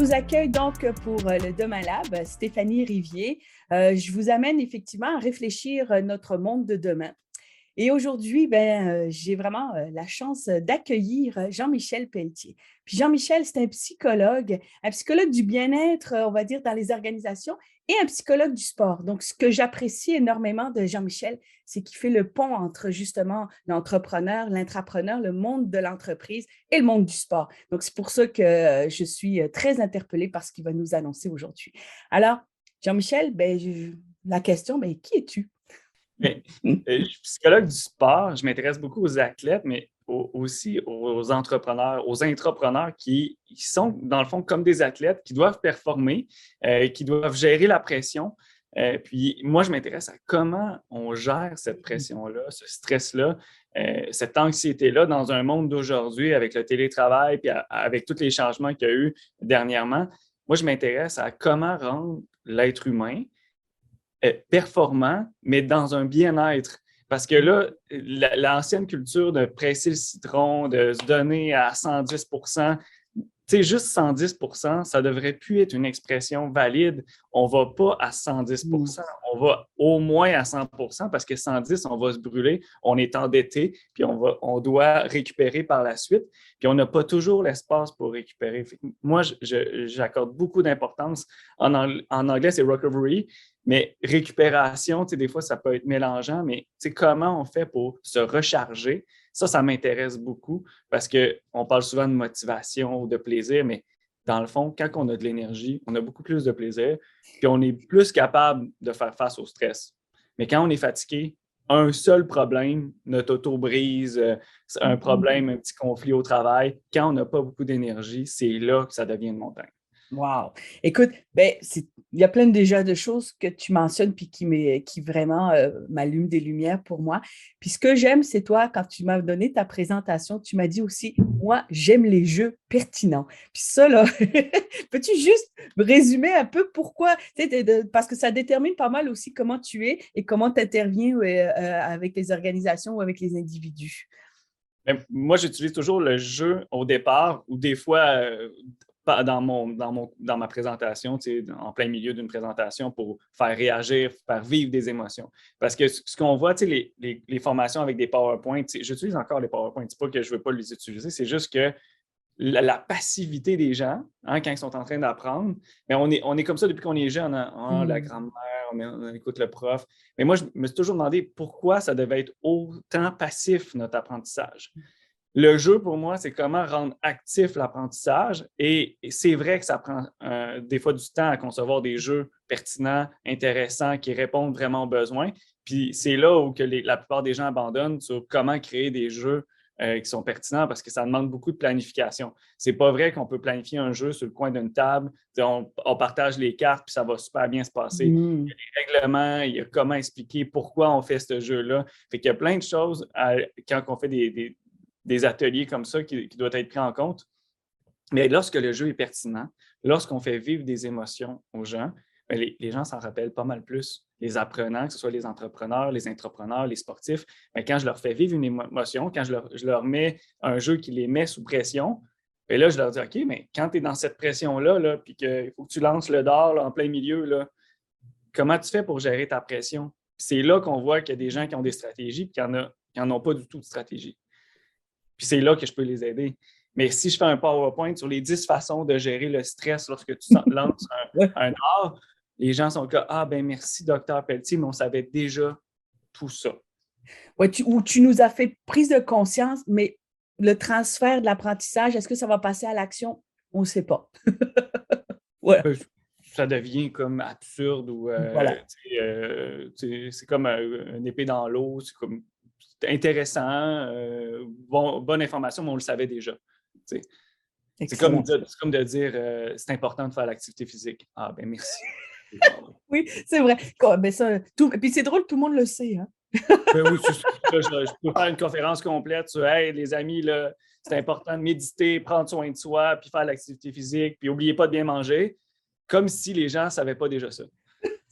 vous accueille donc pour le Demain Lab, Stéphanie Rivier. Je vous amène effectivement à réfléchir notre monde de demain. Et aujourd'hui, j'ai vraiment la chance d'accueillir Jean-Michel Pelletier. Puis Jean-Michel, c'est un psychologue du bien-être, on va dire, dans les organisations et un psychologue du sport. Donc, ce que j'apprécie énormément de Jean-Michel, c'est qu'il fait le pont entre justement l'entrepreneur, l'intrapreneur, le monde de l'entreprise et le monde du sport. Donc, c'est pour ça que je suis très interpellée par ce qu'il va nous annoncer aujourd'hui. Alors, Jean-Michel, la question, qui es-tu? Mais, je suis psychologue du sport, je m'intéresse beaucoup aux athlètes, mais aussi aux entrepreneurs, aux intrapreneurs qui sont, dans le fond, comme des athlètes, qui doivent performer, qui doivent gérer la pression. Puis moi, je m'intéresse à comment on gère cette pression-là, ce stress-là, cette anxiété-là dans un monde d'aujourd'hui avec le télétravail, puis avec tous les changements qu'il y a eu dernièrement. Moi, je m'intéresse à comment rendre l'être humain performant, mais dans un bien-être. Parce que là, l'ancienne culture de presser le citron, de se donner à 110 tu sais, juste 110 ça ne devrait plus être une expression valide. On ne va pas à 110 on va au moins à 100 parce que 110, on va se brûler, on est endetté, puis on doit récupérer par la suite, puis on n'a pas toujours l'espace pour récupérer. Moi, j'accorde beaucoup d'importance. En anglais, c'est recovery, mais récupération, tu sais, des fois, ça peut être mélangeant, mais tu sais, comment on fait pour se recharger? Ça m'intéresse beaucoup parce qu'on parle souvent de motivation ou de plaisir, mais dans le fond, quand on a de l'énergie, on a beaucoup plus de plaisir, puis on est plus capable de faire face au stress. Mais quand on est fatigué, un seul problème, notre auto brise, un problème, un petit conflit au travail, quand on n'a pas beaucoup d'énergie, c'est là que ça devient une montagne. Wow! Écoute, il y a plein déjà de choses que tu mentionnes puis qui vraiment m'allument des lumières pour moi. Puis ce que j'aime, c'est toi, quand tu m'as donné ta présentation, tu m'as dit aussi, moi, j'aime les jeux pertinents. Puis ça, là, peux-tu juste résumer un peu pourquoi? Parce que ça détermine pas mal aussi comment tu es et comment tu interviens avec les organisations ou avec les individus. Moi, j'utilise toujours le jeu au départ ou des fois dans ma présentation, tu sais, en plein milieu d'une présentation pour faire réagir, faire vivre des émotions. Parce que ce qu'on voit, tu sais, les formations avec des PowerPoint, j'utilise encore les PowerPoint, c'est pas que je ne veux pas les utiliser, c'est juste que la passivité des gens, hein, quand ils sont en train d'apprendre, mais on est comme ça depuis qu'on est jeune, hein? La grand-mère, on écoute le prof. Mais moi, je me suis toujours demandé pourquoi ça devait être autant passif, notre apprentissage. Le jeu, pour moi, c'est comment rendre actif l'apprentissage. Et c'est vrai que ça prend des fois du temps à concevoir des jeux pertinents, intéressants, qui répondent vraiment aux besoins. Puis c'est là où la plupart des gens abandonnent sur comment créer des jeux qui sont pertinents parce que ça demande beaucoup de planification. C'est pas vrai qu'on peut planifier un jeu sur le coin d'une table, on partage les cartes puis ça va super bien se passer. Il y a des règlements, il y a comment expliquer pourquoi on fait ce jeu-là. Fait qu'il y a plein de choses quand on fait des ateliers comme ça qui doivent être pris en compte. Mais lorsque le jeu est pertinent, lorsqu'on fait vivre des émotions aux gens, les gens s'en rappellent pas mal plus. Les apprenants, que ce soit les entrepreneurs, les intrapreneurs, les sportifs, mais quand je leur fais vivre une émotion, quand je leur mets un jeu qui les met sous pression, bien là, je leur dis, OK, mais quand tu es dans cette pression-là, là, puis qu'il faut que tu lances le dard là, en plein milieu, là, comment tu fais pour gérer ta pression? C'est là qu'on voit qu'il y a des gens qui ont des stratégies et qui n'en ont pas du tout de stratégie. Puis c'est là que je peux les aider. Mais si je fais un PowerPoint sur les 10 façons de gérer le stress lorsque tu lances un art, les gens sont comme « Ah, ben merci, docteur Pelletier, mais on savait déjà tout ça. » Ouais, où tu nous as fait prise de conscience, mais le transfert de l'apprentissage, est-ce que ça va passer à l'action? On ne sait pas. Ouais. Ça devient comme absurde ou Voilà. c'est comme une épée dans l'eau, c'est intéressant, bonne information, mais on le savait déjà. C'est Excellent. comme de dire c'est important de faire l'activité physique. Ah, ben merci. Oui, c'est vrai. Puis c'est drôle, tout le monde le sait. Hein? Ben oui, je peux faire une conférence complète sur hey, les amis, là, c'est important de méditer, prendre soin de soi, puis faire l'activité physique, puis n'oubliez pas de bien manger, comme si les gens ne savaient pas déjà ça.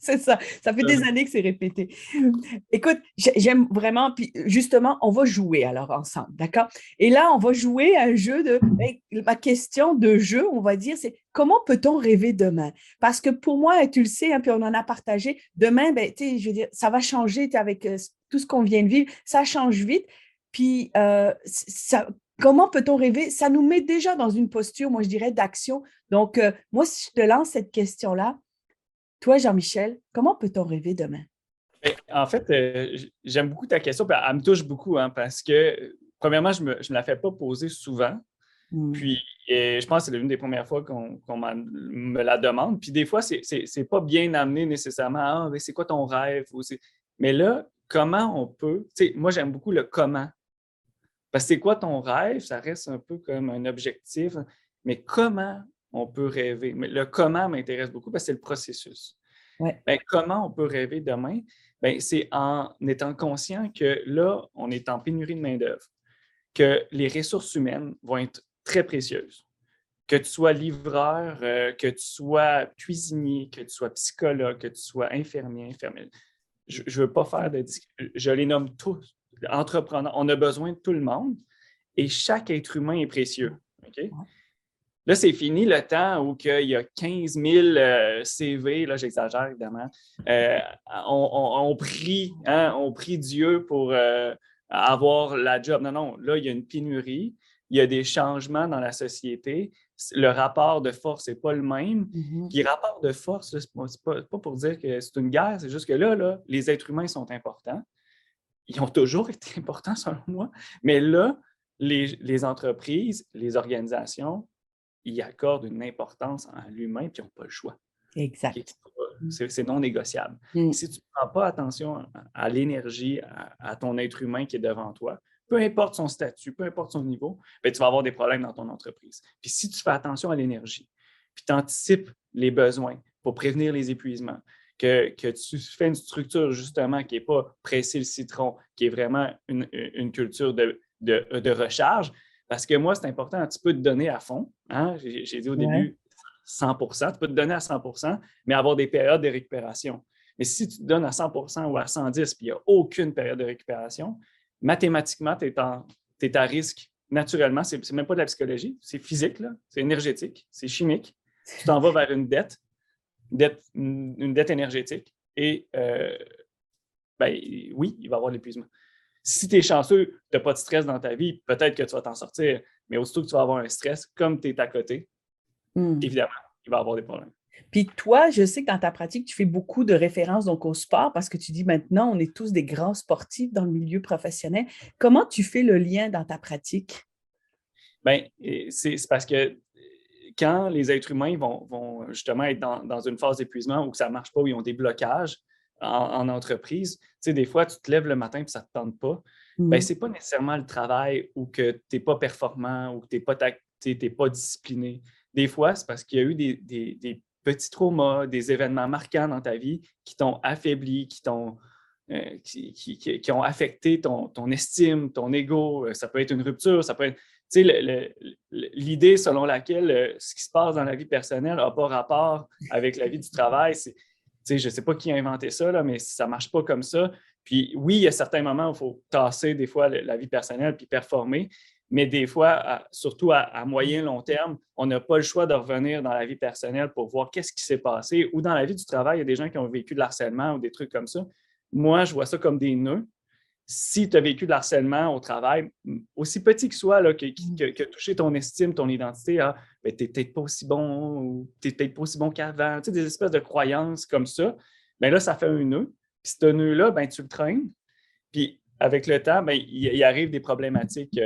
C'est ça. Ça fait des années que c'est répété. Écoute, j'aime vraiment, puis justement, on va jouer alors ensemble, d'accord? Et là, on va jouer à un jeu ma question de jeu, on va dire, c'est comment peut-on rêver demain? Parce que pour moi, tu le sais, hein, puis on en a partagé, demain, ben, tu sais, je veux dire, ça va changer avec tout ce qu'on vient de vivre, ça change vite. Puis, comment peut-on rêver? Ça nous met déjà dans une posture, moi, je dirais, d'action. Donc, moi, si je te lance cette question-là, toi, Jean-Michel, comment peut-on rêver demain? Ben, en fait, j'aime beaucoup ta question, puis elle me touche beaucoup, hein, parce que, premièrement, je ne me la fais pas poser souvent. Hmm. Puis, je pense que c'est l'une des premières fois qu'on me la demande. Puis, des fois, c'est pas bien amené nécessairement. Ah, mais c'est quoi ton rêve? Mais là, comment on peut. Tu sais, moi, j'aime beaucoup le comment. Parce que c'est quoi ton rêve? Ça reste un peu comme un objectif. Mais comment on peut rêver? Mais le comment m'intéresse beaucoup parce que c'est le processus. Ouais. Bien, comment on peut rêver demain? Bien, c'est en étant conscient que là, on est en pénurie de main-d'œuvre, que les ressources humaines vont être très précieuses. Que tu sois livreur, que tu sois cuisinier, que tu sois psychologue, que tu sois infirmier, infirmière. Je ne veux pas faire de discrimination. Je les nomme tous. Entrepreneurs. On a besoin de tout le monde et chaque être humain est précieux. OK? Là, c'est fini le temps où il y a 15 000 CV, là, j'exagère évidemment, on prie, hein, on prie Dieu pour avoir la job. Non, non, là, il y a une pénurie, il y a des changements dans la société, le rapport de force n'est pas le même. Mhm. Puis, rapport de force, ce n'est pas pour dire que c'est une guerre, c'est juste que là, les êtres humains sont importants. Ils ont toujours été importants, selon moi, mais là, les entreprises, les organisations, ils accordent une importance à l'humain puis ils n'ont pas le choix. Exact. C'est non négociable. Mm. Si tu ne prends pas attention à l'énergie, à ton être humain qui est devant toi, peu importe son statut, peu importe son niveau, bien, tu vas avoir des problèmes dans ton entreprise. Puis si tu fais attention à l'énergie, puis tu anticipes les besoins pour prévenir les épuisements, que tu fais une structure justement qui n'est pas presser le citron, qui est vraiment une culture de recharge, parce que moi, c'est important, tu peux te donner à fond. Hein? J'ai dit au Ouais. début 100 tu peux te donner à 100 mais avoir des périodes de récupération. Mais si tu te donnes à 100 ou à 110 puis il n'y a aucune période de récupération, mathématiquement, tu es à risque naturellement. Ce n'est même pas de la psychologie, c'est physique, c'est énergétique, c'est chimique. Tu t'en vas vers une dette énergétique et ben, oui, il va y avoir de l'épuisement. Si tu es chanceux, tu n'as pas de stress dans ta vie, peut-être que tu vas t'en sortir, mais aussitôt que tu vas avoir un stress, comme tu es à côté, Mm. évidemment, il va y avoir des problèmes. Puis toi, je sais que dans ta pratique, tu fais beaucoup de références donc au sport parce que tu dis maintenant, on est tous des grands sportifs dans le milieu professionnel. Comment tu fais le lien dans ta pratique? Bien, c'est parce que quand les êtres humains vont justement être dans une phase d'épuisement où ça ne marche pas, où ils ont des blocages en entreprise, tu sais, des fois, tu te lèves le matin et ça ne te tente pas. Bien, Mm. ce n'est pas nécessairement le travail ou que tu n'es pas performant ou que tu n'es pas discipliné. Des fois, c'est parce qu'il y a eu des petits traumas, des événements marquants dans ta vie qui t'ont affaibli, qui ont affecté ton estime, ton ego. Ça peut être une rupture, ça peut être. Tu sais, l'idée selon laquelle ce qui se passe dans la vie personnelle n'a pas rapport avec la vie du travail, je ne sais pas qui a inventé ça, là, mais ça ne marche pas comme ça. Puis oui, il y a certains moments où il faut tasser des fois la vie personnelle puis performer, mais des fois, surtout à moyen long terme, on n'a pas le choix de revenir dans la vie personnelle pour voir qu'est-ce qui s'est passé. Ou dans la vie du travail, il y a des gens qui ont vécu de l'harcèlement ou des trucs comme ça. Moi, je vois ça comme des nœuds. Si tu as vécu de l'harcèlement au travail, aussi petit que soit, là, que toucher ton estime, ton identité, ben, tu n'es peut-être pas aussi bon ou tu n'es peut-être pas aussi bon qu'avant, tu sais, des espèces de croyances comme ça, bien là, ça fait un nœud. Puis ce nœud-là, ben, tu le traînes. Puis avec le temps, ben, il arrive des problématiques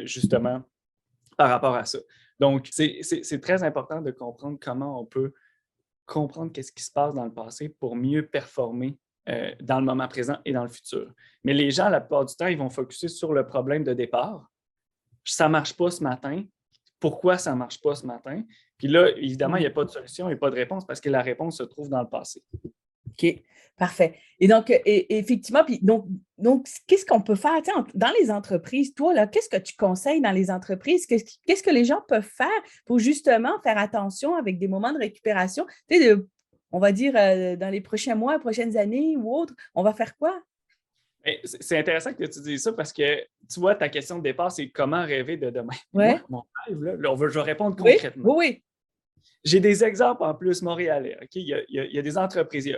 justement par rapport à ça. Donc, c'est très important de comprendre comment on peut comprendre qu'est-ce qui se passe dans le passé pour mieux performer dans le moment présent et dans le futur. Mais les gens, la plupart du temps, ils vont focuser sur le problème de départ. Ça ne marche pas ce matin. Pourquoi ça ne marche pas ce matin? Puis là, évidemment, il n'y a pas de solution, il n'y a pas de réponse parce que la réponse se trouve dans le passé. OK, parfait. Et donc, effectivement, puis donc qu'est-ce qu'on peut faire dans les entreprises? Toi, là, qu'est-ce que tu conseilles dans les entreprises? Qu'est-ce que les gens peuvent faire pour justement faire attention avec des moments de récupération? Tu sais, on va dire, dans les prochains mois, prochaines années ou autres, on va faire quoi? C'est intéressant que tu dises ça parce que, tu vois, ta question de départ, c'est comment rêver de demain. Puis moi, Ouais. mon rêve, là, je vais répondre Oui, concrètement. oui, oui. J'ai des exemples en plus montréalais. OK? Il y a des entreprises.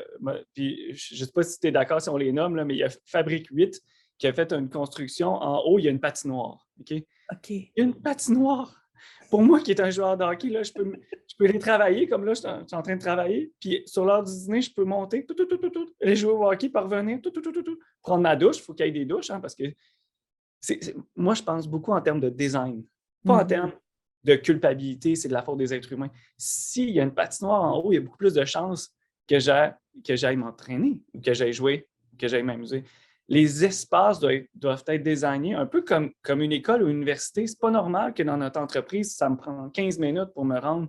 Puis je ne sais pas si tu es d'accord si on les nomme, là, mais il y a Fabrique 8 qui a fait une construction. En haut, il y a une patinoire. OK? Il OK. y a une patinoire. Pour moi qui est un joueur de hockey, là, je peux aller travailler comme là, je suis en train de travailler. Puis sur l'heure du dîner, je peux monter, aller jouer au hockey, parvenir, prendre ma douche. Il faut qu'il y ait des douches, hein, parce que moi, je pense beaucoup en termes de design, pas en termes de culpabilité, c'est de la faute des êtres humains. S'il y a une patinoire en haut, il y a beaucoup plus de chances que j'aille m'entraîner ou que j'aille jouer, ou que j'aille m'amuser. Les espaces doivent être designés un peu comme une école ou une université. Ce n'est pas normal que dans notre entreprise, ça me prend 15 minutes pour me rendre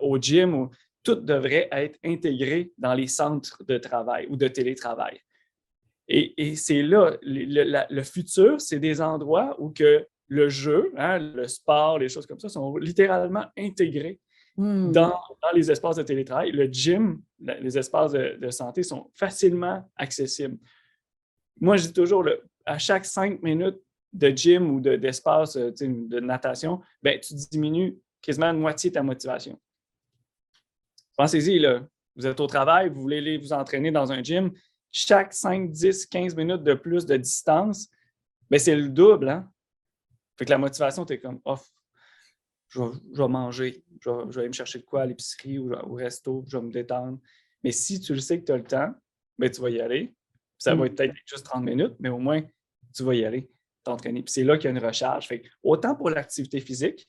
au gym. Tout devrait être intégré dans les centres de travail ou de télétravail. Et c'est là, le futur, c'est des endroits où que le jeu, hein, le sport, les choses comme ça sont littéralement intégrés dans les espaces de télétravail. Le gym, les espaces de santé sont facilement accessibles. Moi, je dis toujours, à chaque 5 minutes de gym ou d'espace de natation, ben, tu diminues quasiment de moitié ta motivation. Pensez-y, là, vous êtes au travail, vous voulez aller vous entraîner dans un gym, chaque 5, 10, 15 minutes de plus de distance, ben, c'est le double. Hein? Fait que la motivation, tu es comme, oh, je vais manger, je vais aller me chercher de quoi à l'épicerie ou au resto, je vais me détendre. Mais si tu le sais que tu as le temps, ben, tu vas y aller. Ça va être peut-être juste 30 minutes, mais au moins, tu vas y aller, t'entraîner. Puis c'est là qu'il y a une recharge. Fait que, autant pour l'activité physique,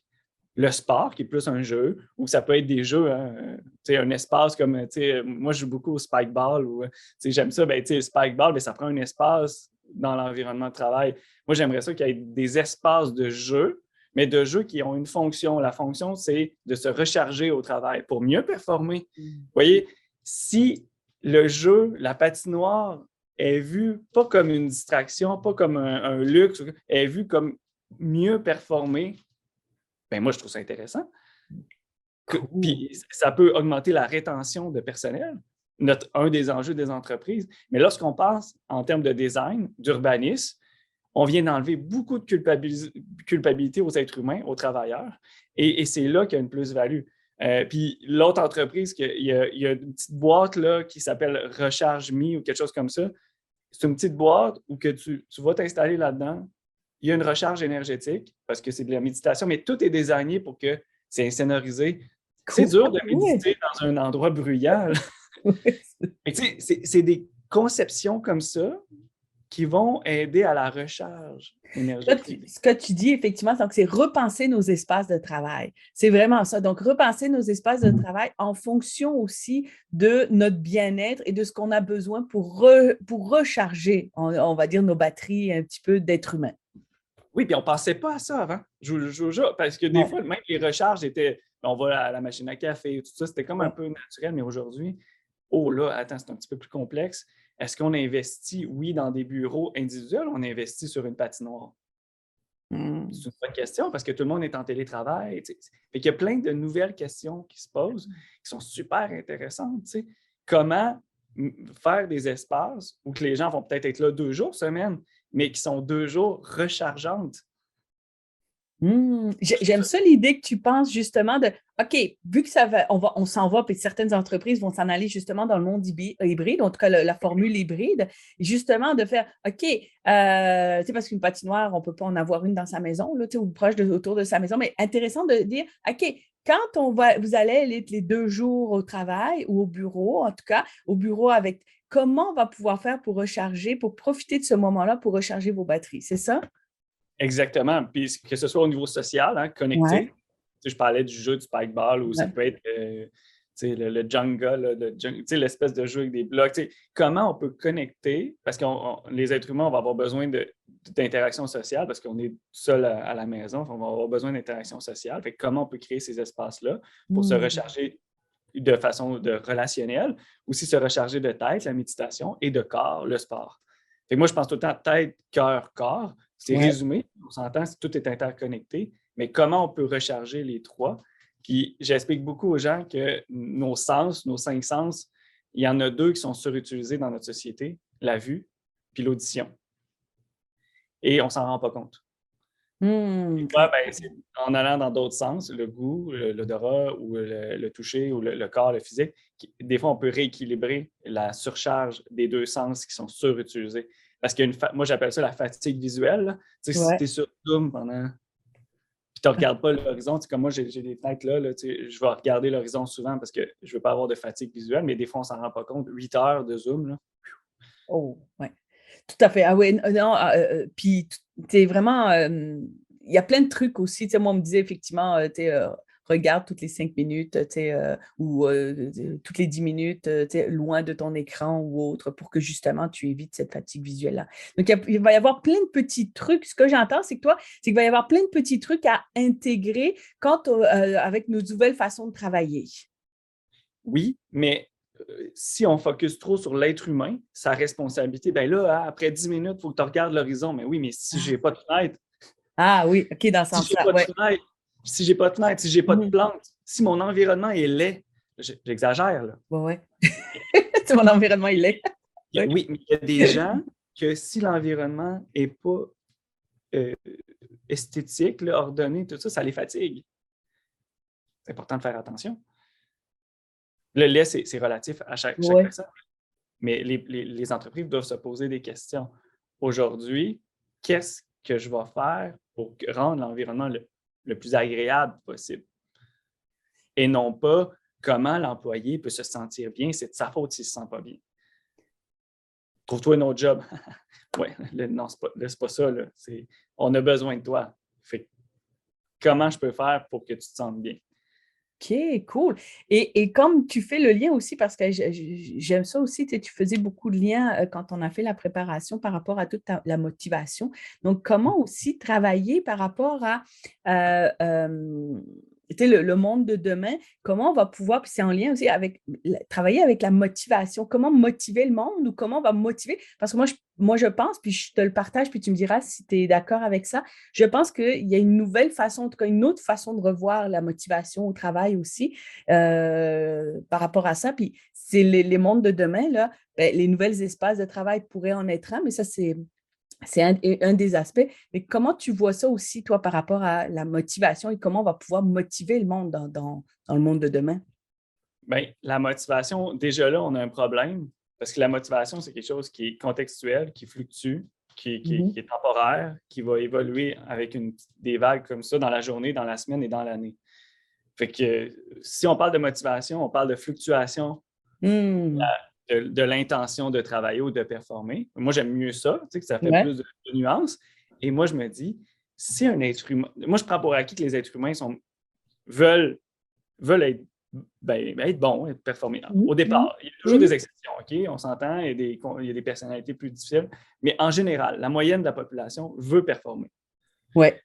le sport, qui est plus un jeu, ou ça peut être des jeux, hein, un espace comme, moi, je joue beaucoup au spike-ball, ou j'aime ça, ben, spike-ball, mais ça prend un espace dans l'environnement de travail. Moi, j'aimerais ça qu'il y ait des espaces de jeu, mais de jeux qui ont une fonction. La fonction, c'est de se recharger au travail pour mieux performer. Vous voyez, si le jeu, la patinoire, est vue pas comme une distraction, pas comme un luxe, est vue comme mieux performer, ben moi, je trouve ça intéressant. Puis ça peut augmenter la rétention de personnel, un des enjeux des entreprises. Mais lorsqu'on pense en termes de design, d'urbanisme, on vient d'enlever beaucoup de culpabilité aux êtres humains, aux travailleurs, et c'est là qu'il y a une plus-value. Puis l'autre entreprise, il y a une petite boîte là, qui s'appelle Recharge Me ou quelque chose comme ça. C'est une petite boîte où que tu vas t'installer là-dedans. Il y a une recharge énergétique parce que c'est de la méditation, mais tout est designé pour que c'est insonorisé. C'est dur de méditer dans un endroit bruyant. C'est des conceptions comme ça qui vont aider à la recharge énergétique. Ce que tu dis, effectivement, c'est repenser nos espaces de travail. C'est vraiment ça. Donc, repenser nos espaces de travail en fonction aussi de notre bien-être et de ce qu'on a besoin pour recharger, on va dire, nos batteries un petit peu d'être humain. Oui, puis on ne pensait pas à ça avant. Parce que des fois, même les recharges étaient, on va à la machine à café, tout ça, c'était comme un peu naturel, mais aujourd'hui, oh là, attends, c'est un petit peu plus complexe. Est-ce qu'on investit, oui, dans des bureaux individuels ou on investit sur une patinoire? C'est une bonne question parce que tout le monde est en télétravail. Fait qu'il y a plein de nouvelles questions qui se posent qui sont super intéressantes. Comment faire des espaces où que les gens vont peut-être être là 2 jours semaine, mais qui sont 2 jours rechargeantes. J'aime ça l'idée que tu penses justement de OK, vu que on s'en va, puis certaines entreprises vont s'en aller justement dans le monde hybride, en tout cas la formule hybride, justement de faire OK, parce qu'une patinoire, on ne peut pas en avoir une dans sa maison, là, ou proche autour de sa maison, mais intéressant de dire OK, quand vous allez aller les 2 jours au travail ou au bureau, en tout cas, au bureau avec comment on va pouvoir faire pour recharger, pour profiter de ce moment-là pour recharger vos batteries, c'est ça? Exactement. Puis que ce soit au niveau social, hein, connecté. Je parlais du jeu du spikeball ou ça peut être le Jenga, l'espèce de jeu avec des blocs. Comment on peut connecter, parce que les êtres humains, on va avoir besoin d'interaction sociale parce qu'on est seul à la maison, on va avoir besoin d'interaction sociale. Fait que comment on peut créer ces espaces-là pour se recharger de façon relationnelle, aussi se recharger de tête, la méditation, et de corps, le sport. Fait que moi, je pense tout le temps tête, cœur, corps. C'est résumé, on s'entend, tout est interconnecté, mais comment on peut recharger les trois? Puis j'explique beaucoup aux gens que nos sens, nos 5 sens, il y en a 2 qui sont surutilisés dans notre société, la vue puis l'audition. Et on ne s'en rend pas compte. Des fois, ben, c'est en allant dans d'autres sens, le goût, l'odorat ou le toucher ou le corps, le physique, des fois, on peut rééquilibrer la surcharge des 2 sens qui sont surutilisés. Parce qu'il y a moi, j'appelle ça la fatigue visuelle, là. Tu sais, si Ouais. tu es sur Zoom pendant puis tu ne regardes pas l'horizon. C'est comme moi, j'ai des fenêtres là, je vais regarder l'horizon souvent parce que je ne veux pas avoir de fatigue visuelle, mais des fois, on ne s'en rend pas compte. 8 heures de Zoom, là. Oh, ouais. Tout à fait. Ah oui, non, puis tu es vraiment, il y a plein de trucs aussi. Tu sais, moi, on me disait effectivement, tu sais, regarde toutes les 5 minutes, tu sais, ou toutes les 10 minutes, tu sais, loin de ton écran ou autre, pour que justement tu évites cette fatigue visuelle-là. Donc, il va y avoir plein de petits trucs. Ce que j'entends, c'est que toi, c'est qu'il va y avoir plein de petits trucs à intégrer avec nos nouvelles façons de travailler. Oui, mais si on focus trop sur l'être humain, sa responsabilité, ben là, après 10 minutes, il faut que tu regardes l'horizon. Mais oui, mais si je n'ai pas de fenêtre, Ah oui, OK, dans ce si j'ai sens-là, pas de ouais. fenêtre, si j'ai pas de fenêtre, si j'ai pas de Mhm. plantes, si mon environnement est laid, j'exagère, là. Ouais, ouais. C'est mon environnement, il est. Oui. Oui, mais il y a des gens que si l'environnement n'est pas euh, esthétique, là, ordonné, tout ça, ça les fatigue. C'est important de faire attention. Le lait, c'est relatif à chaque Ouais. personne, mais les entreprises doivent se poser des questions. Aujourd'hui, qu'est-ce que je vais faire pour rendre l'environnement le plus agréable possible? Et non pas comment l'employé peut se sentir bien, c'est de sa faute s'il ne se sent pas bien. Trouve-toi un autre job. Oui, non, c'est pas ça. Là. On a besoin de toi. Fait, comment je peux faire pour que tu te sentes bien? OK, cool. Et comme tu fais le lien aussi, parce que j'aime ça aussi, tu sais, tu faisais beaucoup de liens quand on a fait la préparation par rapport à toute la motivation. Donc, comment aussi travailler par rapport à tu sais, le monde de demain, comment on va pouvoir, puis c'est en lien aussi avec travailler avec la motivation, comment motiver le monde ou comment on va motiver, parce que moi, je pense, puis je te le partage, puis tu me diras si tu es d'accord avec ça, je pense qu'il y a une nouvelle façon, en tout cas une autre façon de revoir la motivation au travail aussi par rapport à ça. Puis c'est les mondes de demain, là, ben, les nouvelles espaces de travail pourraient en être un, mais ça, c'est un des aspects. Mais comment tu vois ça aussi, toi, par rapport à la motivation et comment on va pouvoir motiver le monde dans le monde de demain? Bien, la motivation, déjà là, on a un problème parce que la motivation, c'est quelque chose qui est contextuel, qui fluctue, qui est temporaire, qui va évoluer avec des vagues comme ça dans la journée, dans la semaine et dans l'année. Fait que si on parle de motivation, on parle de fluctuation Hmm. de l'intention de travailler ou de performer. Moi, j'aime mieux ça, tu sais, que ça fait Ouais. plus de nuances. Et moi, je me dis, si un être humain. Moi, je prends pour acquis que les êtres humains veulent, veulent être bons, être performés. Mhm. Au Mhm. départ, il y a toujours des exceptions, OK? On s'entend, il y a des personnalités plus difficiles. Mais en général, la moyenne de la population veut performer. Ouais.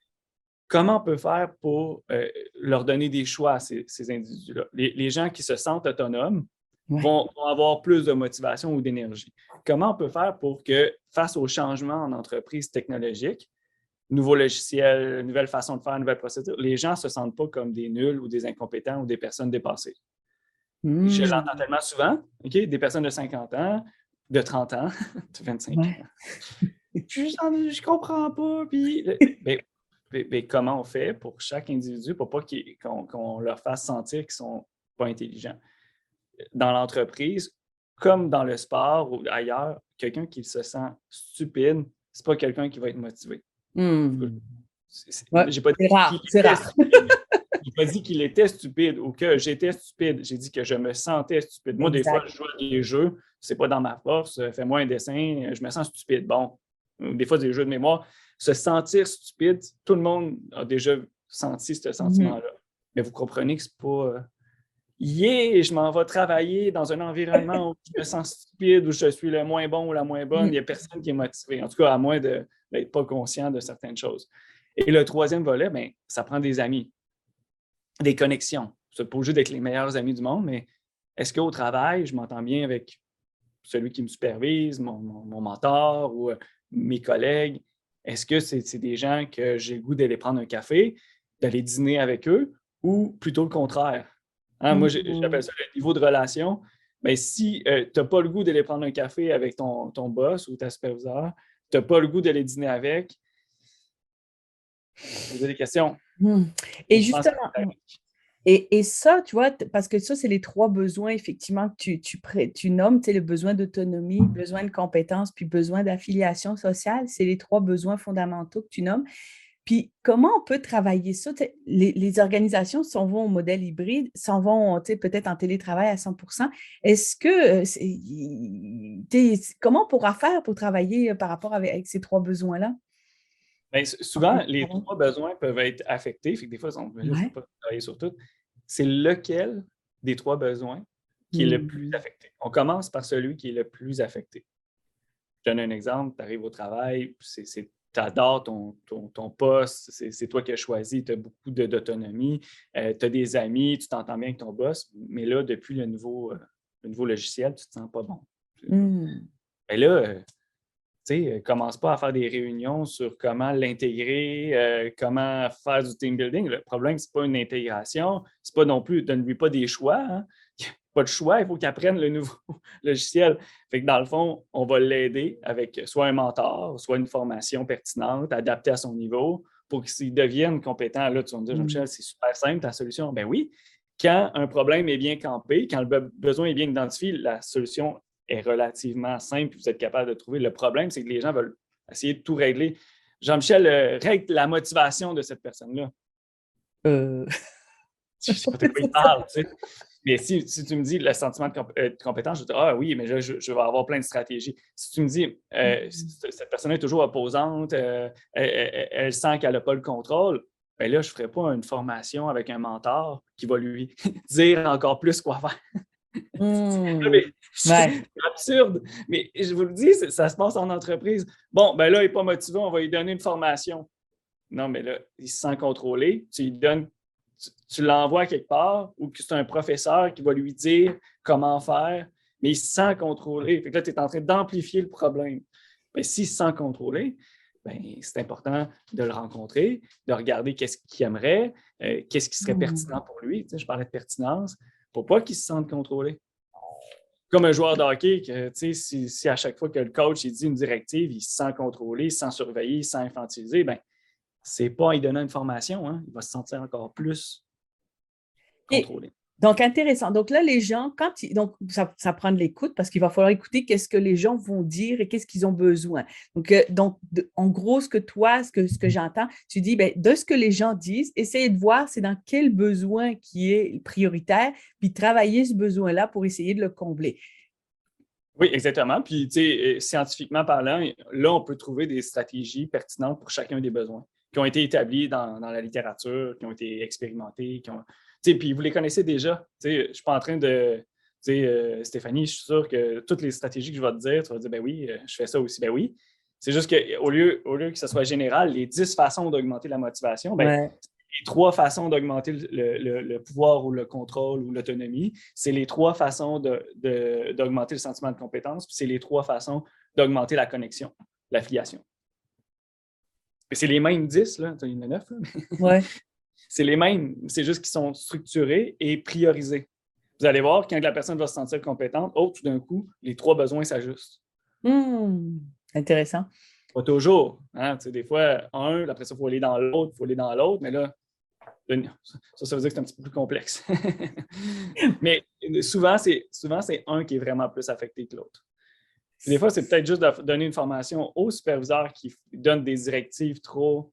Comment on peut faire pour leur donner des choix à ces individus-là? Les gens qui se sentent autonomes Ouais. vont avoir plus de motivation ou d'énergie. Comment on peut faire pour que, face aux changements en entreprise technologique, nouveaux logiciels, nouvelles façons de faire, nouvelles procédures, les gens ne se sentent pas comme des nuls ou des incompétents ou des personnes dépassées? Je l'entends Hmm. tellement souvent, OK? Des personnes de 50 ans, de 30 ans, de 25 Ouais. ans. Je comprends pas. Puis, comment on fait pour chaque individu pour pas qu'on leur fasse sentir qu'ils sont pas intelligents? Dans l'entreprise, comme dans le sport ou ailleurs, quelqu'un qui se sent stupide, c'est pas quelqu'un qui va être motivé. Hmm. Ouais. J'ai pas C'est dit qu'il rare. C'est était rare. stupide. J'ai pas dit qu'il était stupide ou que j'étais stupide. J'ai dit que je me sentais stupide. Moi, des fois, Exact. je joue à des jeux, c'est pas dans ma force, fais-moi un dessin, je me sens stupide. Bon, des fois, des jeux de mémoire. Se sentir stupide, tout le monde a déjà senti ce Mhm. sentiment-là. Mais vous comprenez que c'est pas yeah, je m'en vais travailler dans un environnement où je me sens stupide, où je suis le moins bon ou la moins bonne. Il Mhm. n'y a personne qui est motivé. En tout cas, à moins d'être pas conscient de certaines choses. Et le troisième volet, bien, ça prend des amis, des connexions. C'est pas juste d'être les meilleurs amis du monde, mais est-ce qu'au travail, je m'entends bien avec celui qui me supervise, mon mentor ou mes collègues? Est-ce que c'est des gens que j'ai le goût d'aller prendre un café, d'aller dîner avec eux, ou plutôt le contraire? Hein, moi, j'appelle ça le niveau de relation. Mais si tu n'as pas le goût d'aller prendre un café avec ton boss ou ta superviseur, tu n'as pas le goût d'aller dîner avec, poser des questions. Et justement, et ça, tu vois, parce que ça, c'est les 3 besoins, effectivement, que tu nommes, tu sais, le besoin d'autonomie, besoin de compétences, puis besoin d'affiliation sociale. C'est les 3 besoins fondamentaux que tu nommes. Puis, comment on peut travailler ça? Tu sais, les organisations s'en vont au modèle hybride, s'en vont, tu sais, peut-être en télétravail à 100%. Est-ce que, comment on pourra faire pour travailler par rapport avec ces 3 besoins-là? Bien, En souvent, les télétravail? 3 besoins peuvent être affectés. Fait que des fois, je ne peux Ouais. pas travailler sur tout. C'est lequel des 3 besoins qui est le plus Mhm. affecté? On commence par celui qui est le plus affecté. Je donne un exemple. Tu arrives au travail, tu adores ton poste, c'est toi qui as choisi, tu as beaucoup d'autonomie, tu as des amis, tu t'entends bien avec ton boss, mais là, depuis le nouveau logiciel, tu ne te sens pas bon. Mhm. Et là, tu sais, commence pas à faire des réunions sur comment l'intégrer, comment faire du team building. Le problème, c'est pas une intégration, c'est pas non plus, donne-lui pas des choix. Hein. Pas de choix, il faut qu'il apprenne le nouveau logiciel. Fait que dans le fond, on va l'aider avec soit un mentor, soit une formation pertinente, adaptée à son niveau, pour qu'il devienne compétent. Là, tu vas me dire, Mhm. Jean-Michel, c'est super simple ta solution. Ben oui, quand un problème est bien campé, quand le besoin est bien identifié, la solution est relativement simple, vous êtes capable de trouver. Le problème, c'est que les gens veulent essayer de tout régler. Jean-Michel, règle la motivation de cette personne-là. Euh, Je ne sais pas de quoi il parle, tu sais. Mais si tu me dis le sentiment de compétence, je vais dire, ah oui, mais là, je vais avoir plein de stratégies. Si tu me dis, cette personne est toujours opposante, elle sent qu'elle n'a pas le contrôle, bien là, je ne ferai pas une formation avec un mentor qui va lui dire encore plus quoi faire. Mhm. Ouais. C'est absurde. Mais je vous le dis, ça se passe en entreprise. Bon, ben là, il n'est pas motivé, on va lui donner une formation. Non, mais là, il se sent contrôlé. Tu lui donnes, tu l'envoies quelque part ou que c'est un professeur qui va lui dire comment faire, mais il se sent contrôlé. Fait que là, tu es en train d'amplifier le problème. Ben, s'il se sent contrôlé, ben, c'est important de le rencontrer, de regarder qu'est-ce qu'il aimerait, qu'est-ce qui serait pertinent pour lui. Tu sais, je parlais de pertinence, pour pas qu'il se sente contrôlé. Comme un joueur de hockey, que, si à chaque fois que le coach il dit une directive, il se sent contrôlé, il se sent surveillé, il se sent infantilisé, ben, c'est pas en lui donnant une formation, hein, il va se sentir encore plus Et contrôlé. donc, intéressant. Donc là, les gens, donc ça prend de l'écoute parce qu'il va falloir écouter qu'est-ce que les gens vont dire et qu'est-ce qu'ils ont besoin. Donc en gros, ce que j'entends, tu dis, ben, de ce que les gens disent, essayez de voir c'est dans quel besoin qui est prioritaire, puis travailler ce besoin-là pour essayer de le combler. Oui, exactement. Puis, tu sais, scientifiquement parlant, là, on peut trouver des stratégies pertinentes pour chacun des besoins qui ont été établis dans la littérature, qui ont été expérimentés, puis vous les connaissez déjà. Tu sais, je ne suis pas en train de, tu sais, Stéphanie, je suis sûr que toutes les stratégies que je vais te dire, tu vas dire, ben oui, je fais ça aussi. Ben oui. C'est juste qu'au lieu que ce soit général, les 10 façons d'augmenter la motivation, ben Ouais. les 3 façons d'augmenter le pouvoir ou le contrôle ou l'autonomie, c'est les 3 façons d'augmenter le sentiment de compétence, puis c'est les 3 façons d'augmenter la connexion, l'affiliation. C'est les mêmes 10, là, il y en a 9, là, Ouais. c'est les mêmes, c'est juste qu'ils sont structurés et priorisés. Vous allez voir, quand la personne va se sentir compétente, tout d'un coup, les 3 besoins s'ajustent. Intéressant. Pas toujours. Hein? Des fois, après ça, il faut aller dans l'autre, mais là, ça veut dire que c'est un petit peu plus complexe. Mais souvent, c'est un qui est vraiment plus affecté que l'autre. Puis des fois, c'est peut-être juste de donner une formation au superviseur qui donne des directives trop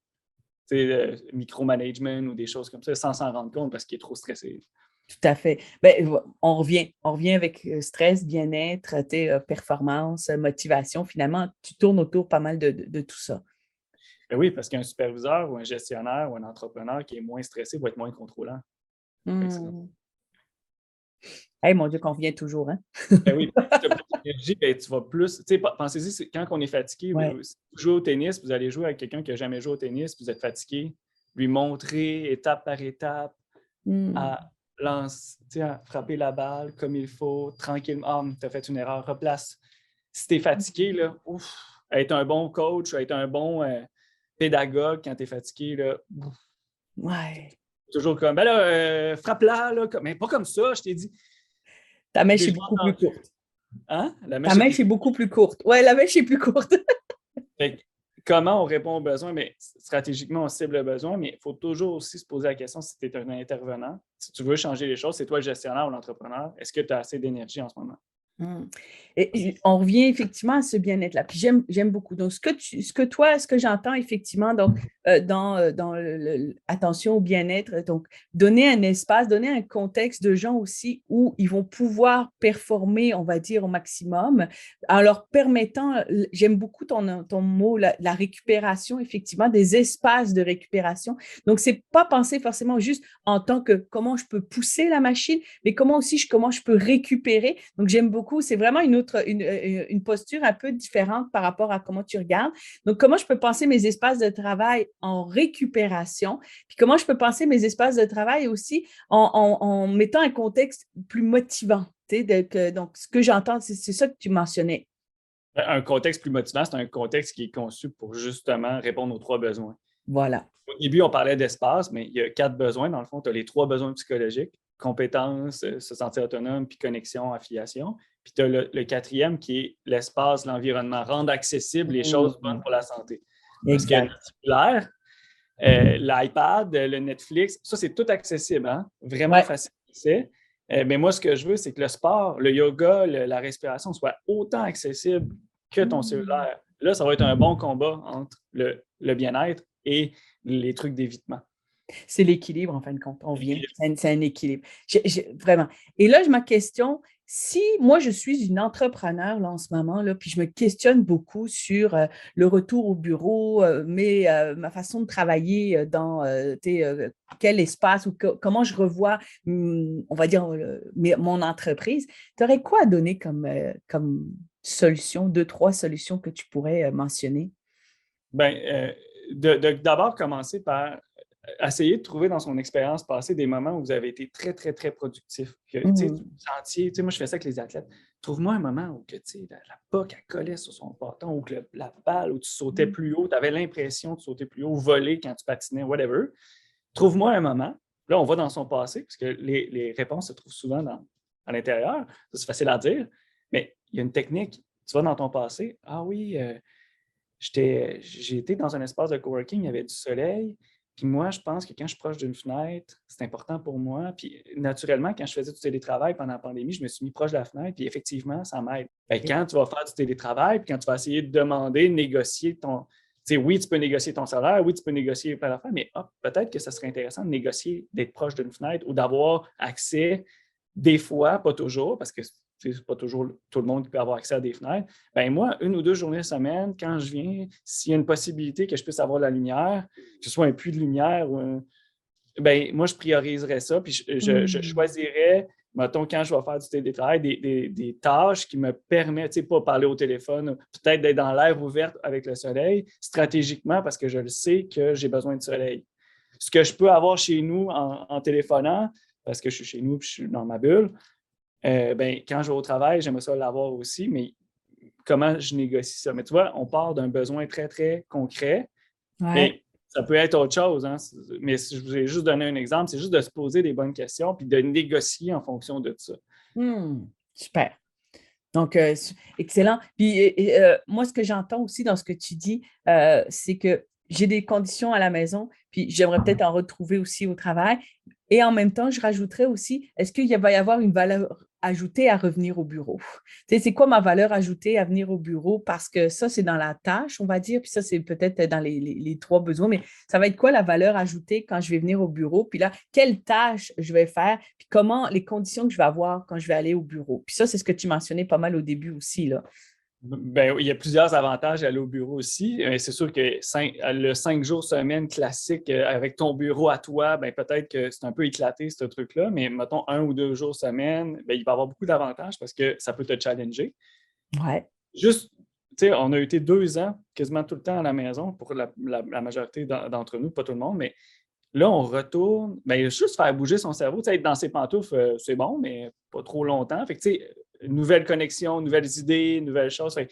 micromanagement ou des choses comme ça sans s'en rendre compte parce qu'il est trop stressé. Tout à fait. Ben, on revient avec stress, bien-être, performance, motivation. Finalement, tu tournes autour pas mal de tout ça. Ben oui, parce qu'un superviseur ou un gestionnaire ou un entrepreneur qui est moins stressé va être moins contrôlant. Hey, mon Dieu, qu'on revient toujours, hein? Ben oui, si tu as plus d'énergie, ben, tu vas plus. Tu sais, pensez-y, quand on est fatigué, Ouais. si vous jouez au tennis, vous allez jouer avec quelqu'un qui n'a jamais joué au tennis, puis vous êtes fatigué, lui montrer étape par étape à à frapper la balle comme il faut, tranquillement. Tu as fait une erreur, replace. Si tu es fatigué, là, être un bon coach, être un bon pédagogue quand tu es fatigué, là, Ouais. toujours comme, ben là, frappe-la, là, mais pas comme ça, je t'ai dit. Ta mèche est Déjà beaucoup plus entendu. courte. Hein? La Ta mèche est plus mèche est courte. beaucoup plus courte. Ouais, la mèche est plus courte. Fait que, comment on répond aux besoins? Mais stratégiquement, on cible le besoin, mais il faut toujours aussi se poser la question si tu es un intervenant. Si tu veux changer les choses, c'est toi le gestionnaire ou l'entrepreneur. Est-ce que tu as assez d'énergie en ce moment? Mm. Et on revient effectivement à ce bien-être-là. Puis j'aime beaucoup. Donc, ce que j'entends effectivement donc, dans attention au bien-être, donc donner un espace, donner un contexte de gens aussi où ils vont pouvoir performer, on va dire, au maximum, en leur permettant, j'aime beaucoup ton mot, la récupération, effectivement, des espaces de récupération. Donc, c'est pas penser forcément juste en tant que comment je peux pousser la machine, mais comment je peux récupérer. Donc, j'aime beaucoup. C'est vraiment une posture un peu différente par rapport à comment tu regardes. Donc, comment je peux penser mes espaces de travail en récupération, puis comment je peux penser mes espaces de travail aussi en mettant un contexte plus motivant. Donc, ce que j'entends, c'est ça que tu mentionnais. Un contexte plus motivant, c'est un contexte qui est conçu pour justement répondre aux 3 besoins. Voilà. Au début, on parlait d'espace, mais il y a 4 besoins. Dans le fond, tu as les 3 besoins psychologiques, compétence, se sentir autonome, puis connexion, affiliation. Puis tu as le quatrième qui est l'espace, l'environnement, rendre accessibles les choses bonnes Mmh. pour la santé. Parce que Exact. notre cellulaire, l'iPad, le Netflix, ça, c'est tout accessible, hein? Vraiment Ouais. facile d'accès. Mais moi, ce que je veux, c'est que le sport, le yoga, la respiration soit autant accessible que ton Mmh. cellulaire. Là, ça va être un bon combat entre le bien-être et les trucs d'évitement. C'est l'équilibre, en fin de compte. On vient, c'est un équilibre. Vraiment. Et là, ma question, si moi, je suis une entrepreneur là, en ce moment, là, puis je me questionne beaucoup sur le retour au bureau, ma façon de travailler quel espace ou comment je revois, on va dire, mon entreprise, tu aurais quoi à donner comme solution, deux, trois solutions que tu pourrais mentionner? Ben, d'abord commencer par essayer de trouver dans son expérience passée des moments où vous avez été très, très, très productif. Que, tu sais, Mhm. vous sentiez, tu sais, moi, je fais ça avec les athlètes. Trouve-moi un moment où que, tu sais, la POC, elle collait sur son bâton, ou que la balle, où tu sautais plus haut, tu avais l'impression de sauter plus haut, voler quand tu patinais, whatever. Trouve-moi un moment. Là, on va dans son passé, parce que les réponses se trouvent souvent à l'intérieur. Ça, c'est facile à dire, mais il y a une technique. Tu vas dans ton passé. Ah oui, j'ai été dans un espace de coworking, il y avait du soleil. Puis moi, je pense que quand je suis proche d'une fenêtre, c'est important pour moi. Puis naturellement, quand je faisais du télétravail pendant la pandémie, je me suis mis proche de la fenêtre. Puis effectivement, ça m'aide. Quand tu vas faire du télétravail, puis quand tu vas essayer de demander, négocier ton. Tu sais, oui, tu peux négocier ton salaire, oui, tu peux négocier plein d'affaires, mais peut-être que ça serait intéressant de négocier, d'être proche d'une fenêtre ou d'avoir accès, des fois, pas toujours, parce que c'est pas toujours tout le monde qui peut avoir accès à des fenêtres. Ben moi, 1 ou 2 journées semaine, quand je viens, s'il y a une possibilité que je puisse avoir la lumière, que ce soit un puits de lumière ben moi, je prioriserais ça, puis je Mhm. choisirais, mettons, quand je vais faire du télétravail, des tâches qui me permettent, tu sais, pas parler au téléphone, peut-être d'être dans l'air ouvert avec le soleil, stratégiquement, parce que je le sais que j'ai besoin de soleil. Ce que je peux avoir chez nous en téléphonant, parce que je suis chez nous et je suis dans ma bulle, ben, quand je vais au travail, j'aimerais ça l'avoir aussi, mais comment je négocie ça? Mais tu vois, on part d'un besoin très, très concret, Ouais. mais ça peut être autre chose. Hein? Mais si je vous ai juste donné un exemple, c'est juste de se poser des bonnes questions puis de négocier en fonction de ça. Super. Donc, excellent. Puis, moi, ce que j'entends aussi dans ce que tu dis, c'est que j'ai des conditions à la maison, puis j'aimerais peut-être en retrouver aussi au travail. Et en même temps, je rajouterais aussi, est-ce va y avoir une valeur ajoutée à revenir au bureau? Tu sais, c'est quoi ma valeur ajoutée à venir au bureau? Parce que ça, c'est dans la tâche, on va dire, puis ça, c'est peut-être dans les trois besoins, mais ça va être quoi la valeur ajoutée quand je vais venir au bureau? Puis là, quelle tâche je vais faire? Puis comment les conditions que je vais avoir quand je vais aller au bureau? Puis ça, c'est ce que tu mentionnais pas mal au début aussi, là. Ben, il y a plusieurs avantages à aller au bureau aussi. C'est sûr que le 5 jours semaine classique avec ton bureau à toi, ben, peut-être que c'est un peu éclaté, ce truc-là, mais mettons 1 ou 2 jours semaine, ben, il va y avoir beaucoup d'avantages parce que ça peut te challenger. Ouais. Juste, tu sais, on a été 2 ans quasiment tout le temps à la maison pour la majorité d'entre nous, pas tout le monde, mais là, on retourne, bien, juste faire bouger son cerveau, tu sais, être dans ses pantoufles, c'est bon, mais pas trop longtemps. Fait que, tu sais, nouvelles connexions, nouvelles idées, nouvelles choses. Fait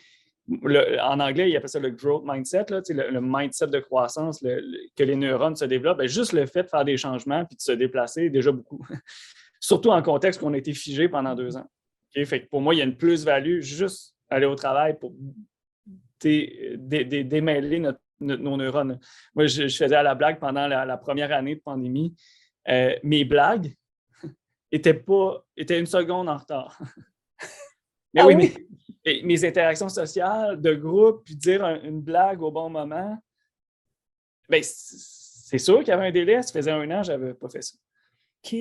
En anglais, ils appellent ça le growth mindset, là, le mindset de croissance, que les neurones se développent. Ben, juste le fait de faire des changements puis de se déplacer, déjà beaucoup. Surtout en contexte qu'on a été figé pendant 2 ans. Okay? Fait que pour moi, il y a une plus-value juste aller au travail pour démêler nos neurones. Moi, je faisais à la blague pendant la première année de pandémie. Mes blagues étaient une seconde en retard. Mais Ah oui, oui? mais mes interactions sociales de groupe, puis dire une blague au bon moment, bien, c'est sûr qu'il y avait un délai. Ça faisait 1 an, je n'avais pas fait ça. OK.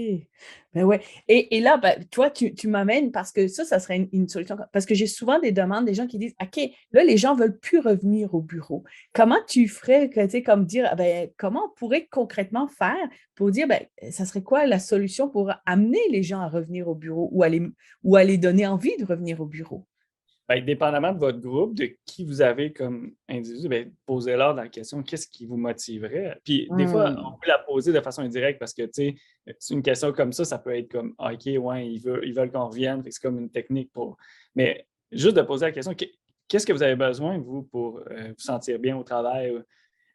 Ben ouais. Et là, ben, toi, tu m'amènes parce que ça serait une solution. Parce que j'ai souvent des demandes des gens qui disent OK, là, les gens ne veulent plus revenir au bureau. Comment tu ferais, tu sais, comme dire, ben, comment on pourrait concrètement faire pour dire, ben, ça serait quoi la solution pour amener les gens à revenir au bureau ou à les donner envie de revenir au bureau? Bien, dépendamment de votre groupe, de qui vous avez comme individu, bien, posez-leur dans la question qu'est-ce qui vous motiverait. Puis des fois, on Mmh. peut la poser de façon indirecte parce que, tu sais, c'est une question comme ça peut être comme OK, ouais, ils veulent qu'on revienne. Fait que c'est comme une technique pour. Mais juste de poser la question qu'est-ce que vous avez besoin, vous, pour vous sentir bien au travail?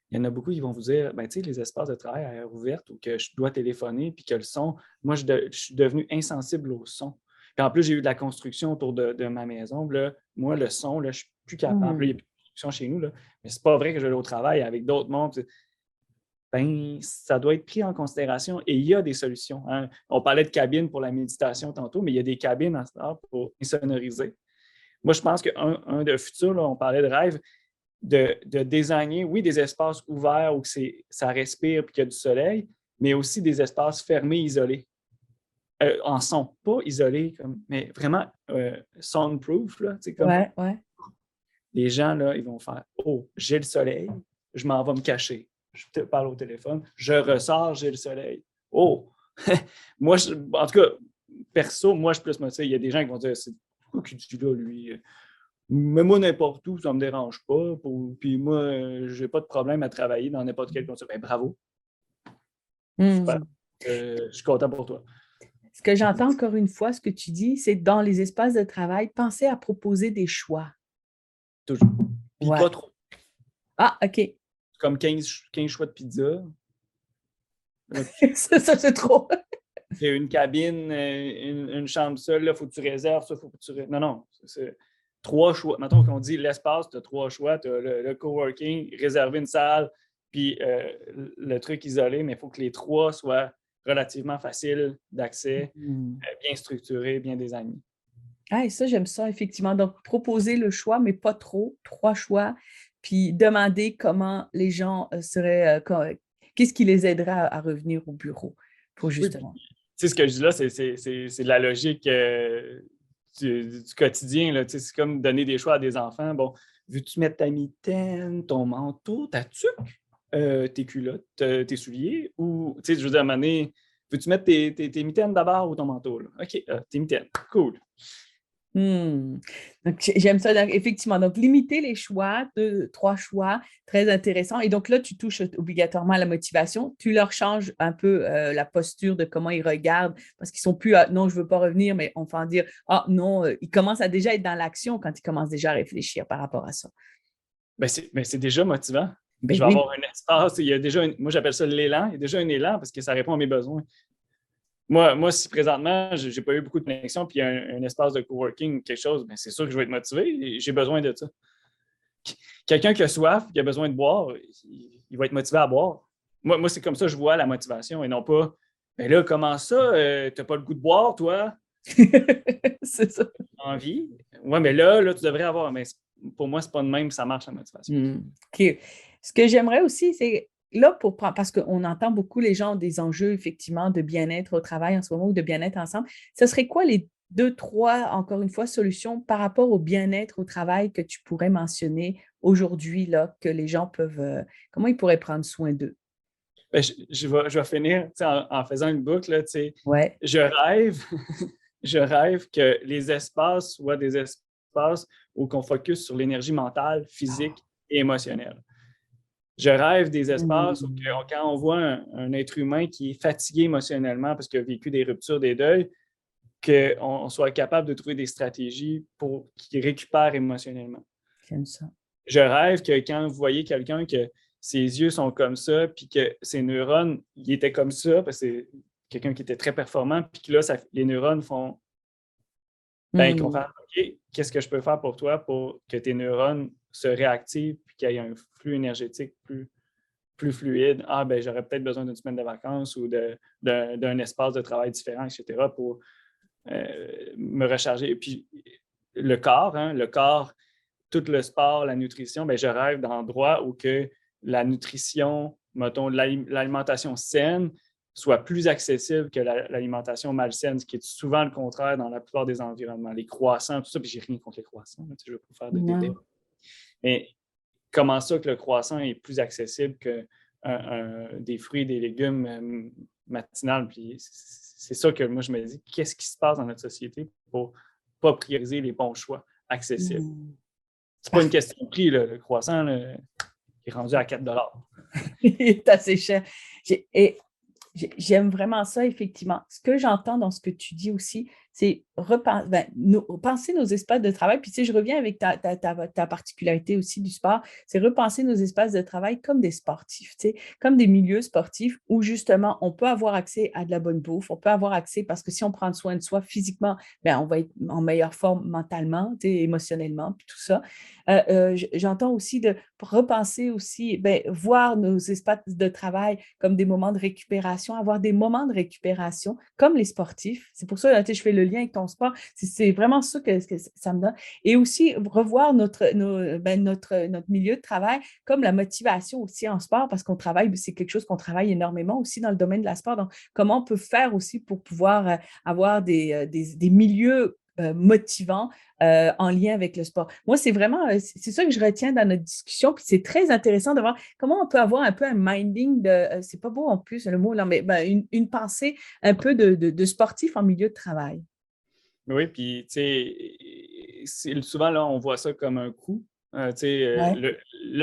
Il y en a beaucoup qui vont vous dire ben, tu sais, les espaces de travail à air ouverte ou que je dois téléphoner puis que le son, moi, je suis devenu insensible au son. Puis en plus, j'ai eu de la construction autour de ma maison. Là, moi, le son, là, je ne suis plus capable. Là, il y a Mmh. plus de construction chez nous. Là, mais c'est pas vrai que je vais aller au travail avec d'autres mondes. Ben, ça doit être pris en considération et il y a des solutions. Hein. On parlait de cabines pour la méditation tantôt, mais il y a des cabines en ce temps pour insonoriser. Moi, je pense qu'un de futur, là, on parlait de rêve, de designer, oui, des espaces ouverts où ça respire et qu'il y a du soleil, mais aussi des espaces fermés, isolés, en son. Pas isolés, mais vraiment soundproof. Là, comme Ouais, ouais. les gens, là, ils vont faire oh, j'ai le soleil, je m'en vais me cacher. Je te parle au téléphone, je ressors, j'ai le soleil. Oh! Moi, en tout cas, perso, moi, je suis plus motivé. Il y a des gens qui vont dire c'est pourquoi qu'il dit là, lui? Mais moi, n'importe où, ça ne me dérange pas. Puis moi, j'ai pas de problème à travailler dans n'importe quel contexte. Ben, bravo, super. Mmh. Je suis content pour toi. Ce que j'entends encore une fois, ce que tu dis, c'est dans les espaces de travail, penser à proposer des choix. Toujours. Puis Ouais. pas trop. Ah, OK. Comme 15 choix de pizza. Là, Ça, c'est trop. tu as une cabine, une chambre seule, il faut que tu réserves ça, faut que tu. Non, non. C'est 3 choix. Mettons qu'on dit l'espace, tu as 3 choix. Tu as le coworking, réserver une salle, puis le truc isolé, mais il faut que les 3 soient relativement faciles d'accès, Mmh. bien structurés, bien désignés. Ah et ça, j'aime ça effectivement. Donc proposer le choix, mais pas trop, 3 choix, puis demander comment les gens, seraient, qu'est-ce qui les aiderait à revenir au bureau pour Oui, puis, justement tu sais, ce que je dis là, c'est de la logique du quotidien. Là. Tu sais, c'est comme donner des choix à des enfants. Bon, veux-tu mettre ta mitaine, ton manteau, ta tuque, tes culottes, tes souliers? Ou, tu sais, je veux dire, à un moment donné, veux-tu mettre tes mitaines d'abord ou ton manteau? Là? OK, tes mitaines. Cool. Mmh. Donc j'aime ça, donc effectivement, donc limiter les choix, 2-3 choix, très intéressant et donc là, tu touches obligatoirement à la motivation. Tu leur changes un peu, la posture de comment ils regardent parce qu'ils sont plus à: «Non, je veux pas revenir», mais on va dire: «Ah non», ils commencent à déjà être dans l'action quand ils commencent déjà à réfléchir par rapport à ça. Ben, c'est déjà motivant. Ben Je vais oui. avoir un espace. Il y a déjà moi, j'appelle ça l'élan. Il y a déjà un élan parce que ça répond à mes besoins. Moi, si présentement, je n'ai pas eu beaucoup de connexion, puis il y a un espace de coworking, quelque chose, bien, c'est sûr que je vais être motivé et j'ai besoin de ça. Quelqu'un qui a soif, qui a besoin de boire, il va être motivé à boire. Moi c'est comme ça que je vois la motivation et non pas mais là, comment ça, tu n'as pas le goût de boire, toi? C'est ça. Envie? Ouais, mais là, tu devrais avoir. Mais pour moi, c'est pas de même que ça marche la motivation. Mmh. OK. Ce que j'aimerais aussi, c'est là pour prendre parce qu'on entend beaucoup les gens ont des enjeux effectivement de bien-être au travail en ce moment ou de bien-être ensemble. Ce serait quoi les 2-3 encore une fois, solutions par rapport au bien-être au travail que tu pourrais mentionner aujourd'hui là, que les gens peuvent, comment ils pourraient prendre soin d'eux? Ben, je vais finir en faisant une boucle. Là, Ouais. je rêve, je rêve que les espaces soient des espaces où on focus sur l'énergie mentale, physique et émotionnelle. Je rêve des espaces où, Mmh. quand on voit un être humain qui est fatigué émotionnellement parce qu'il a vécu des ruptures, des deuils, qu'on soit capable de trouver des stratégies pour qu'il récupère émotionnellement. J'aime ça. Je rêve que quand vous voyez quelqu'un que ses yeux sont comme ça, puis que ses neurones, ils étaient comme ça, parce que c'est quelqu'un qui était très performant, puis que là, les neurones font, ben, qu'on fait, OK, qu'est-ce que je peux faire pour toi pour que tes neurones se réactivent, puis qu'il y ait un flux énergétique plus fluide? Ah, ben, j'aurais peut-être besoin d'une semaine de vacances ou d'un espace de travail différent, etc., pour me recharger. Et puis, le corps, tout le sport, la nutrition, ben, je rêve d'endroits où que la nutrition, mettons, l'alimentation saine soit plus accessible que l'alimentation malsaine, ce qui est souvent le contraire dans la plupart des environnements. Les croissants, tout ça, puis j'ai rien contre les croissants, je ne veux pas faire de débat. Mais comment ça que le croissant est plus accessible que des fruits et des légumes matinales? Puis c'est ça que moi, je me dis, qu'est-ce qui se passe dans notre société pour ne pas prioriser les bons choix accessibles? C'est pas une question de prix, là. Le croissant là, est rendu à 4 $. Il est assez cher. Et j'aime vraiment ça, effectivement. Ce que j'entends dans ce que tu dis aussi, c'est repenser nos espaces de travail. Puis, tu sais, je reviens avec ta particularité aussi du sport, c'est repenser nos espaces de travail comme des sportifs, tu sais, comme des milieux sportifs où, justement, on peut avoir accès à de la bonne bouffe, on peut avoir accès, parce que si on prend soin de soi physiquement, bien, on va être en meilleure forme mentalement, tu sais, émotionnellement, puis tout ça. J'entends aussi de repenser aussi, bien, voir nos espaces de travail comme des moments de récupération, avoir des moments de récupération comme les sportifs. C'est pour ça que je fais le lien avec ton sport. C'est vraiment ça que ça me donne. Et aussi revoir notre milieu de travail comme la motivation aussi en sport, parce qu'on travaille, c'est quelque chose qu'on travaille énormément aussi dans le domaine de la sport. Donc, comment on peut faire aussi pour pouvoir avoir des milieux motivants en lien avec le sport. Moi, c'est vraiment, c'est ça que je retiens dans notre discussion, puis c'est très intéressant de voir comment on peut avoir un peu un minding c'est pas beau en plus le mot là, mais une pensée un peu de sportif en milieu de travail. Oui, puis tu sais, souvent là, on voit ça comme un coût. Là,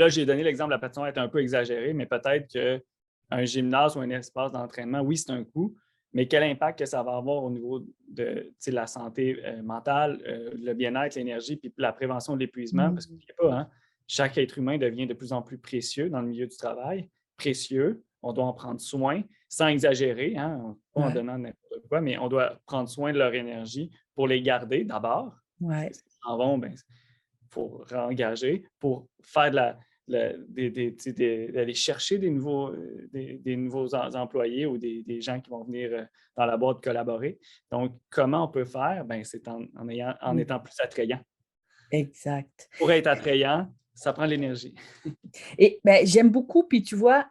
j'ai donné l'exemple de la patinoire est un peu exagéré, mais peut-être qu'un gymnase ou un espace d'entraînement, oui, c'est un coût, mais quel impact que ça va avoir au niveau de la santé mentale, le bien-être, l'énergie, puis la prévention de l'épuisement, parce que pas, hein, chaque être humain devient de plus en plus précieux dans le milieu du travail, précieux, on doit en prendre soin, sans exagérer, hein, pas en donnant n'importe quoi, mais on doit prendre soin de leur énergie pour les garder d'abord. Ouais. S'ils s'en vont, il faut réengager pour faire d'aller chercher des nouveaux employés ou des gens qui vont venir dans la boîte collaborer. Donc, comment on peut faire? C'est en étant plus attrayant. Exact. Pour être attrayant, ça prend de l'énergie. Et j'aime beaucoup, puis tu vois,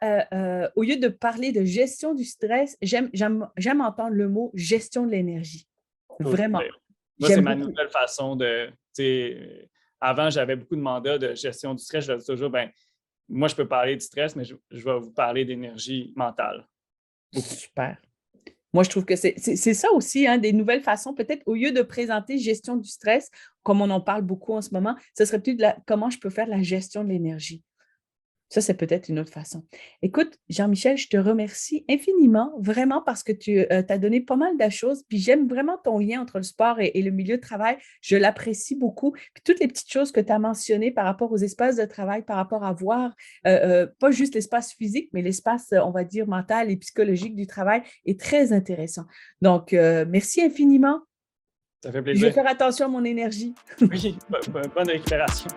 au lieu de parler de gestion du stress, j'aime entendre le mot gestion de l'énergie. Vraiment. Moi, c'est ma nouvelle façon de... Avant, j'avais beaucoup de mandats de gestion du stress. Je disais toujours, moi, je peux parler du stress, mais je vais vous parler d'énergie mentale. Super. Moi, je trouve que c'est ça aussi, hein, des nouvelles façons. Peut-être au lieu de présenter gestion du stress, comme on en parle beaucoup en ce moment, ce serait peut-être comment je peux faire la gestion de l'énergie. Ça, c'est peut-être une autre façon. Écoute, Jean-Michel, je te remercie infiniment, vraiment, parce que tu as donné pas mal de choses. Puis j'aime vraiment ton lien entre le sport et le milieu de travail. Je l'apprécie beaucoup. Puis toutes les petites choses que tu as mentionnées par rapport aux espaces de travail, par rapport à voir, pas juste l'espace physique, mais l'espace, on va dire, mental et psychologique du travail est très intéressant. Donc, merci infiniment. Ça fait plaisir. Je vais faire attention à mon énergie. Oui, bonne récupération.